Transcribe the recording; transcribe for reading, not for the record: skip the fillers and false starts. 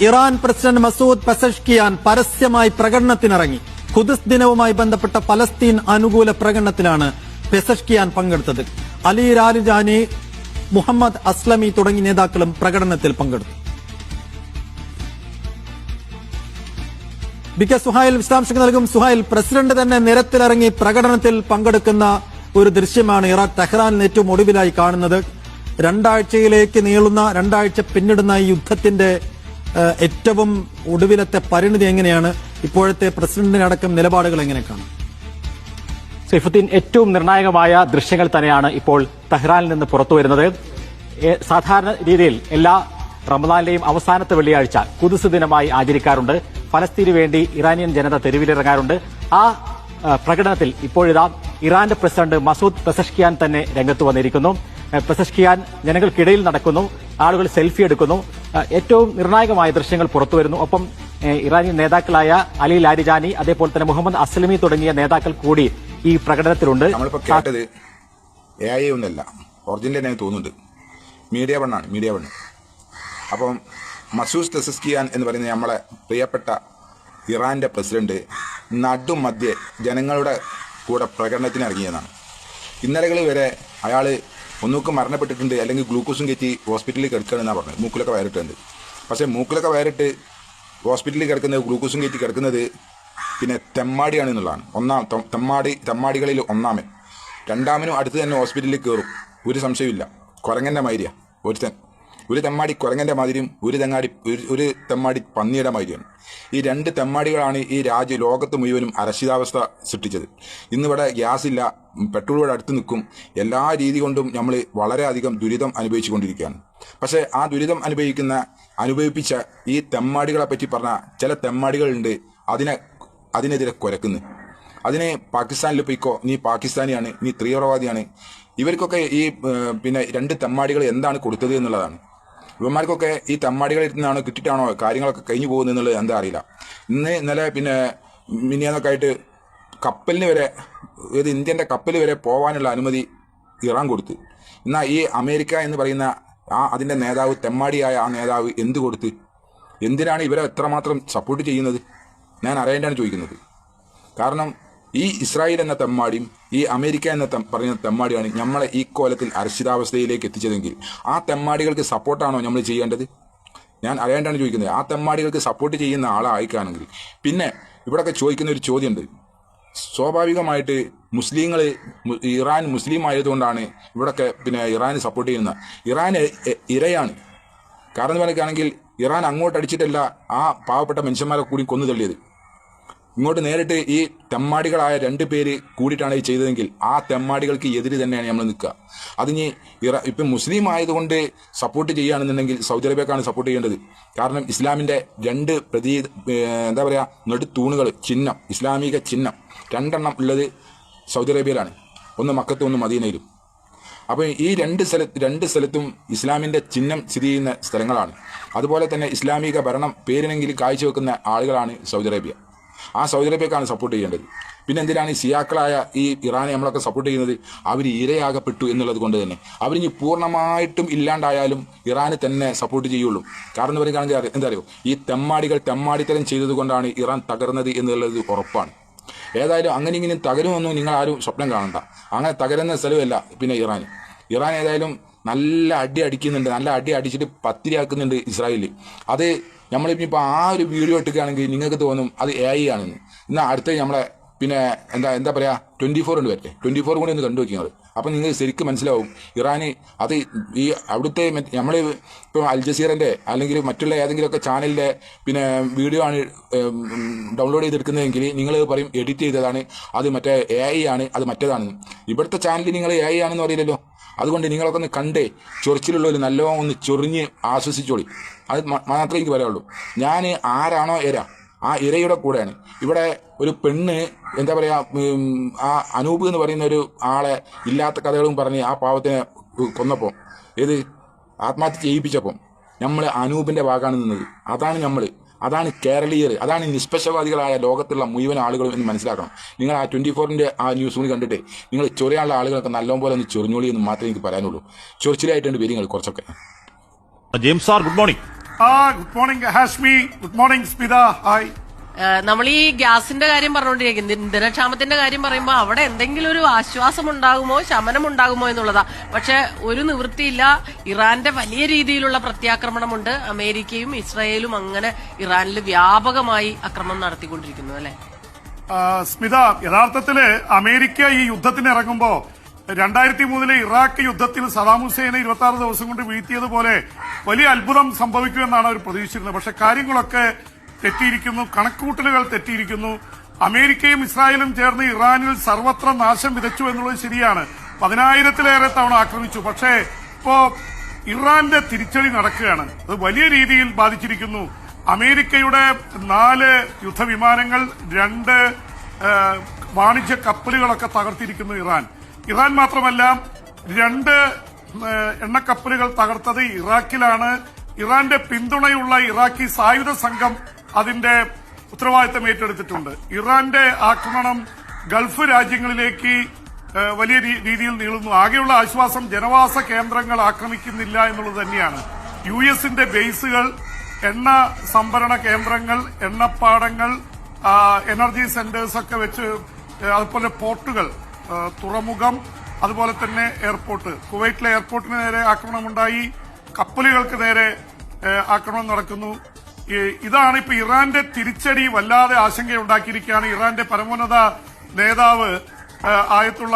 Iran president Masoud Pezeshkian പരസ്യമായി പ്രകടനത്തിനിറങ്ങി. ഖുദ്സ് ദിനവുമായി ബന്ധപ്പെട്ട Palestine അനുകൂല പ്രകടനത്തിലാണ് പെസഷ്കിയാൻ പങ്കെടുത്തത്. അലി ലാരിജാനി, മുഹമ്മദ് അസ്ലമി തുടങ്ങിയ നേതാക്കളും പ്രകടനത്തിൽ പങ്കെടുത്തു. ബി കെ സുഹൈൽ വിശദാംശങ്ങൾ നൽകും. സുഹൈൽ, പ്രസിഡന്റ് തന്നെ നിരത്തിലിറങ്ങി പ്രകടനത്തിൽ പങ്കെടുക്കുന്ന ഒരു ദൃശ്യമാണ് ഇറാഖ് തെഹ്റാനിൽ ഏറ്റവും ഒടുവിലായി കാണുന്നത്. രണ്ടാഴ്ച പിന്നിടുന്ന ഈ യുദ്ധത്തിന്റെ ഏറ്റവും ഒടുവിലത്തെ പരിണിതി എങ്ങനെയാണ്? ഇപ്പോഴത്തെ പ്രസിഡന്റിനടക്കം നിലപാടുകൾ എങ്ങനെ കാണും? സൈഫുദ്ദീൻ, ഏറ്റവും നിർണായകമായ ദൃശ്യങ്ങൾ തന്നെയാണ് ഇപ്പോൾ തെഹ്റാനിൽ നിന്ന് പുറത്തുവരുന്നത്. സാധാരണ രീതിയിൽ എല്ലാ റമദാനിലെയും അവസാനത്തെ വെള്ളിയാഴ്ച ഖുദ്സ് ദിനമായി ആചരിക്കാറുണ്ട്. ഫലസ്തീന് വേണ്ടി ഇറാനിയൻ ജനത തെരുവിലിറങ്ങാറുണ്ട്. ആ പ്രകടനത്തിൽ ഇപ്പോഴിതാ ഇറാന്റെ പ്രസിഡന്റ് മസൂദ് പെസഷ്കിയാൻ തന്നെ രംഗത്ത് വന്നിരിക്കുന്നു. പെസഷ്കിയാൻ ജനങ്ങൾക്കിടയിൽ നടക്കുന്നു, ആളുകൾ സെൽഫി എടുക്കുന്നു. ഏറ്റവും നിർണായകമായ ദൃശ്യങ്ങൾ പുറത്തുവരുന്നു. ഒപ്പം ഇറാനിയൻ നേതാക്കളായ അലി ലാരിജാനി, അതേപോലെ തന്നെ മുഹമ്മദ് അസ്ലമി തുടങ്ങിയ നേതാക്കൾ കൂടി ഈ പ്രകടനത്തിലുണ്ട്. നമ്മളിപ്പോ കേട്ടത് AI ഒന്നല്ല, ഒറിജിനൽ തന്നെ തോന്നുന്നുണ്ട്. മീഡിയ വണ്ണാണ്. അപ്പം മസൂദ് പെസഷ്കിയാൻ എന്ന് പറയുന്ന നമ്മളെ പ്രിയപ്പെട്ട ഇറാന്റെ പ്രസിഡന്റ് നടുമധ്യേ ജനങ്ങളുടെ കൂടെ പ്രകടനത്തിന് ഇറങ്ങിയതാണ്. ഇന്നലകളിൽ വരെ അയാൾ ഒന്നുക്ക് മരണപ്പെട്ടിട്ടുണ്ട്, അല്ലെങ്കിൽ ഗ്ലൂക്കോസും കയറ്റി ഹോസ്പിറ്റലിൽ കിടക്കുകയാണെന്നാണ് പറഞ്ഞത്. മൂക്കിലൊക്കെ വയറിട്ടുണ്ട്. പക്ഷേ മൂക്കിലൊക്കെ വയറിട്ട് ഹോസ്പിറ്റലിൽ കിടക്കുന്നത്, ഗ്ലൂക്കോസും കയറ്റി കിടക്കുന്നത് പിന്നെ തെമ്മാടിയാണ് എന്നുള്ളതാണ്. തെമ്മാടികളിൽ ഒന്നാമൻ. രണ്ടാമനും അടുത്ത് തന്നെ ഹോസ്പിറ്റലിൽ കയറും, ഒരു സംശയമില്ല. കുരങ്ങൻ്റെ മാതിരിയാണ് ഒരു തെമ്മാടി കുരങ്ങൻ്റെ മാതിരിയും ഒരു തെമ്മാടി പന്നിയുടെ മാതിരിയാണ്. ഈ രണ്ട് തെമ്മാടികളാണ് ഈ ലോകത്ത് മുഴുവനും അരക്ഷിതാവസ്ഥ സൃഷ്ടിച്ചത്. ഇന്നിവിടെ ഗ്യാസ് ഇല്ല, പെട്രോൾ ഇവിടെ അടുത്ത് നിൽക്കും. എല്ലാ രീതി കൊണ്ടും നമ്മൾ വളരെയധികം ദുരിതം അനുഭവിച്ചു കൊണ്ടിരിക്കുകയാണ്. പക്ഷേ ആ ദുരിതം അനുഭവിപ്പിച്ച ഈ തെമ്മാടികളെ പറ്റി പറഞ്ഞ ചില തെമ്മാടികളുണ്ട്, അതിനെതിരെ കുരക്കുന്നു. അതിന് പാകിസ്ഥാനിൽ പോയിക്കോ, നീ പാകിസ്ഥാനിയാണ്, നീ തീവ്രവാദിയാണ്. ഇവർക്കൊക്കെ ഈ പിന്നെ രണ്ട് തെമ്മാടികൾ എന്താണ് കൊടുത്തത് എന്നുള്ളതാണ്. ഇവന്മാർക്കൊക്കെ ഈ തെമ്മാടികളിൽ നിന്നാണോ കിട്ടിയിട്ടാണോ കാര്യങ്ങളൊക്കെ കഴിഞ്ഞു പോകുന്നത് എന്നുള്ളത് എന്താ അറിയില്ല. ഇന്നലെ പിന്നെ മിനിയാന്നൊക്കെ ആയിട്ട് കപ്പലിന് വരെ, ഇന്ത്യൻ്റെ കപ്പൽ വരെ പോകാനുള്ള അനുമതി ഇറാൻ കൊടുത്തു. എന്നാൽ ഈ അമേരിക്ക എന്ന് പറയുന്ന അതിൻ്റെ നേതാവ്, തെമ്മാടിയായ ആ നേതാവ് എന്ത് കൊടുത്ത്? എന്തിനാണ് ഇവരെ എത്രമാത്രം സപ്പോർട്ട് ചെയ്യുന്നത്? ഞാൻ അറിയേണ്ടാണ് ചോദിക്കുന്നത്. കാരണം ഈ ഇസ്രായേൽ എന്ന തെമ്മാടിയും ഈ അമേരിക്ക എന്ന പറയുന്ന തെമ്മാടിയാണ് നമ്മളെ ഈ കോലത്തിൽ അരക്ഷിതാവസ്ഥയിലേക്ക് എത്തിച്ചതെങ്കിൽ ആ തെമ്മാടികൾക്ക് സപ്പോർട്ടാണോ നമ്മൾ ചെയ്യേണ്ടത്? ഞാൻ അറിയേണ്ടാണ് ചോദിക്കുന്നത്. ആ തെമ്മാടികൾക്ക് സപ്പോർട്ട് ചെയ്യുന്ന ആളായിക്കാണെങ്കിൽ പിന്നെ ഇവിടെയൊക്കെ ചോദിക്കുന്ന ഒരു ചോദ്യമുണ്ട്. സ്വാഭാവികമായിട്ട് ഇറാൻ മുസ്ലിം ആയതുകൊണ്ടാണ് ഇവിടെയൊക്കെ പിന്നെ ഇറാന് സപ്പോർട്ട് ചെയ്യുന്നത്. ഇറാൻ ഇരയാണ്. കാരണം എന്ന് പറയുകയാണെങ്കിൽ ഇറാൻ അങ്ങോട്ട് അടിച്ചിട്ടല്ല ആ പാവപ്പെട്ട മനുഷ്യന്മാരെ കൂടി കൊന്നു തള്ളിയത്. ഇങ്ങോട്ട് നേരിട്ട് ഈ തെമ്മാടികളായ 2 പേര് കൂടിയിട്ടാണ് ഈ ചെയ്തതെങ്കിൽ ആ തെമ്മാടികൾക്ക് എതിര് തന്നെയാണ് നമ്മൾ നിൽക്കുക. അതിന് ഇപ്പം മുസ്ലിം ആയതുകൊണ്ട് സപ്പോർട്ട് ചെയ്യുകയാണെന്നുണ്ടെങ്കിൽ സൗദി അറേബ്യക്കാണ് സപ്പോർട്ട് ചെയ്യേണ്ടത്. കാരണം ഇസ്ലാമിൻ്റെ 2 എന്താ പറയുക നെടുത്തൂണുകൾ, ചിഹ്നം, ഇസ്ലാമിക ചിഹ്നം 2 ഉള്ളത് സൗദി അറേബ്യയിലാണ്. ഒന്ന് മക്കത്തും ഒന്ന് മദീനയിലും. അപ്പോൾ ഈ രണ്ട് സ്ഥലത്തും ഇസ്ലാമിൻ്റെ ചിഹ്നം സ്ഥിതി ചെയ്യുന്ന സ്ഥലങ്ങളാണ്. അതുപോലെ തന്നെ ഇസ്ലാമിക ഭരണം പേരിനെങ്കിലും കാഴ്ചവെക്കുന്ന ആളുകളാണ് സൗദി അറേബ്യ. ആ സൗദി അറേബ്യക്കാണ് സപ്പോർട്ട് ചെയ്യേണ്ടത്. പിന്നെ എന്തിനാണ് ഈ സിയാക്കളായ ഈ ഇറാനെ നമ്മളൊക്കെ സപ്പോർട്ട് ചെയ്യുന്നത്? അവർ ഇരയാകപ്പെട്ടു എന്നുള്ളത് കൊണ്ട് തന്നെ. അവരിനി പൂർണ്ണമായിട്ടും ഇല്ലാണ്ടായാലും ഇറാന് തന്നെ സപ്പോർട്ട് ചെയ്യുള്ളൂ. കാരണം എന്ന് പറയുകയാണെങ്കിൽ എന്താ അറിയോ, ഈ തെമ്മാടിത്തരം ചെയ്തത് കൊണ്ടാണ് ഇറാൻ തകർന്നത് എന്നുള്ളത് ഉറപ്പാണ്. ഏതായാലും അങ്ങനെ ഇങ്ങനെ തകരുമെന്നും നിങ്ങൾ ആരും സ്വപ്നം കാണണ്ട. അങ്ങനെ തകരുന്ന സ്ഥലമല്ല പിന്നെ ഇറാൻ ഏതായാലും നല്ല അടി അടിച്ചിട്ട് പത്തിരിയാക്കുന്നുണ്ട് ഇസ്രായേൽ. അത് നമ്മളിപ്പോൾ ആ ഒരു വീഡിയോ ഇട്ടുകയാണെങ്കിൽ നിങ്ങൾക്ക് തോന്നും അത് AI ആണെന്ന്. എന്നാൽ അടുത്ത നമ്മളെ പിന്നെ എന്താ പറയുക 24 ഉണ്ട് വരട്ടെ, 24 കൂടി ഒന്ന് കണ്ടു വയ്ക്കുന്നത്. അപ്പം നിങ്ങൾ ശരിക്കും മനസ്സിലാവും ഇറാന് അത് ഈ അവിടുത്തെ നമ്മൾ ഇപ്പോൾ അൽ ജസീറൻ്റെ അല്ലെങ്കിൽ മറ്റുള്ള ഏതെങ്കിലുമൊക്കെ ചാനലിൻ്റെ പിന്നെ വീഡിയോ ആണ് ഡൗൺലോഡ് ചെയ്തെടുക്കുന്നതെങ്കിൽ നിങ്ങൾ പറയും എഡിറ്റ് ചെയ്തതാണ്, അത് മറ്റേ AI ആണ്, അത് മറ്റേതാണെന്ന്. ഇവിടുത്തെ ചാനലിൽ നിങ്ങൾ AI ആണെന്ന് പറയില്ലല്ലോ. അതുകൊണ്ട് നിങ്ങളൊക്കെ ഒന്ന് കണ്ടേ ചൊറിച്ചിലുള്ളവർ നല്ലോണം ഒന്ന് ചൊറിഞ്ഞ് ആശ്വസിച്ചോളി. അത് മാത്രമേ എനിക്ക് പറയാനുള്ളൂ. ഞാൻ ആരാണോ ആ ഇരയുടെ കൂടെയാണ്. ഇവിടെ ഒരു പെണ്ണ് എന്താ പറയുക, ആ അനൂപ് എന്ന് പറയുന്ന ഒരു ആളെ ഇല്ലാത്ത കഥകളും പറഞ്ഞ് ആ പാവത്തിനെ കൊന്നപ്പോൾ, ആത്മഹത്യ ചെയ്യിപ്പിച്ചപ്പോൾ നമ്മൾ അനൂപിൻ്റെ ഭാഗമാണ് നിന്നത്. അതാണ് കേരളീയർ, അതാണ് നിഷ്പക്ഷവാദികളായ ലോകത്തുള്ള മുഴുവൻ ആളുകളും എന്ന് മനസ്സിലാക്കണം. നിങ്ങൾ ആ 24-ൻ്റെ ആ ന്യൂസ് കൂടി കണ്ടിട്ട് നിങ്ങൾ ചൊറിയാനുള്ള ആളുകളൊക്കെ നല്ലപോലെ ഒന്ന് ചൊറിഞ്ഞോളി എന്ന് മാത്രമേ എനിക്ക് പറയാനുള്ളൂ. ചൊറിച്ചിലായിട്ടുണ്ട് വരിങ്ങൾ കുറച്ചൊക്കെ. James sir, good morning. Good morning Hashmi. Good morning Smitha. Hi. നമ്മൾ ഈ ഗ്യാസിന്റെ കാര്യം പറഞ്ഞുകൊണ്ടിരിക്കുന്നത്, ഇന്ധനക്ഷാമത്തിന്റെ കാര്യം പറയുമ്പോൾ അവിടെ എന്തെങ്കിലും ഒരു ആശ്വാസം ഉണ്ടാകുമോ, ശമനം ഉണ്ടാകുമോ എന്നുള്ളതാ. പക്ഷെ ഒരു നിവൃത്തിയില്ല. ഇറാന്റെ വലിയ രീതിയിലുള്ള പ്രത്യാക്രമണമുണ്ട്. അമേരിക്കയും ഇസ്രായേലും അങ്ങനെ ഇറാനിൽ വ്യാപകമായി ആക്രമണം നടത്തിക്കൊണ്ടിരിക്കുന്നു അല്ലെ സ്മിത? യഥാർത്ഥത്തില് അമേരിക്ക ഈ യുദ്ധത്തിന് ഇറങ്ങുമ്പോ 2003 ഇറാഖ് യുദ്ധത്തിൽ സദാം ഹുസൈനെ 26 ദിവസം കൊണ്ട് വീഴ്ത്തിയതുപോലെ വലിയ അത്ഭുതം സംഭവിക്കുമെന്നാണ് അവർ പ്രതീക്ഷിച്ചിരുന്നത്. പക്ഷെ കാര്യങ്ങളൊക്കെ തെറ്റിയിരിക്കുന്നു, കണക്കുകൂട്ടലുകൾ തെറ്റിയിരിക്കുന്നു. അമേരിക്കയും ഇസ്രായേലും ചേർന്ന് ഇറാനിൽ സർവത്ര നാശം വിതച്ചു എന്നുള്ളത് ശരിയാണ്. 10,000-ലേറെ തവണ ആക്രമിച്ചു. പക്ഷേ ഇപ്പോ ഇറാന്റെ തിരിച്ചടി നടക്കുകയാണ്. അത് വലിയ രീതിയിൽ ബാധിച്ചിരിക്കുന്നു. അമേരിക്കയുടെ 4 യുദ്ധവിമാനങ്ങൾ, 2 വാണിജ്യ കപ്പലുകളൊക്കെ തകർത്തിരിക്കുന്നു ഇറാൻ മാത്രമല്ല 2 എണ്ണക്കപ്പലുകൾ തകർത്തത് ഇറാഖിലാണ്. ഇറാന്റെ പിന്തുണയുള്ള ഇറാഖി സായുധ സംഘം അതിന്റെ ഉത്തരവാദിത്തം ഏറ്റെടുത്തിട്ടുണ്ട്. ഇറാന്റെ ആക്രമണം ഗൾഫ് രാജ്യങ്ങളിലേക്ക് വലിയ രീതിയിൽ നീളുന്നു. ആകെയുള്ള ആശ്വാസം ജനവാസ കേന്ദ്രങ്ങൾ ആക്രമിക്കുന്നില്ല എന്നുള്ളത് തന്നെയാണ്. യുഎസിന്റെ ബേസുകൾ, എണ്ണ സംഭരണ കേന്ദ്രങ്ങൾ, എണ്ണപ്പാടങ്ങൾ, എനർജി സെന്റേഴ്സ് ഒക്കെ വെച്ച്, അതുപോലെ പോർട്ടുകൾ, തുറമുഖം, അതുപോലെ തന്നെ എയർപോർട്ട്, കുവൈറ്റിലെ എയർപോർട്ടിന് നേരെ ആക്രമണമുണ്ടായി, കപ്പലുകൾക്ക് നേരെ ആക്രമണം നടക്കുന്നു. ഇതാണ് ഇപ്പൊ ഇറാന്റെ തിരിച്ചടി വല്ലാതെ ആശങ്കയുണ്ടാക്കിയിരിക്കുകയാണ്. ഇറാന്റെ പരമോന്നത നേതാവ് ആയത്തുള്ള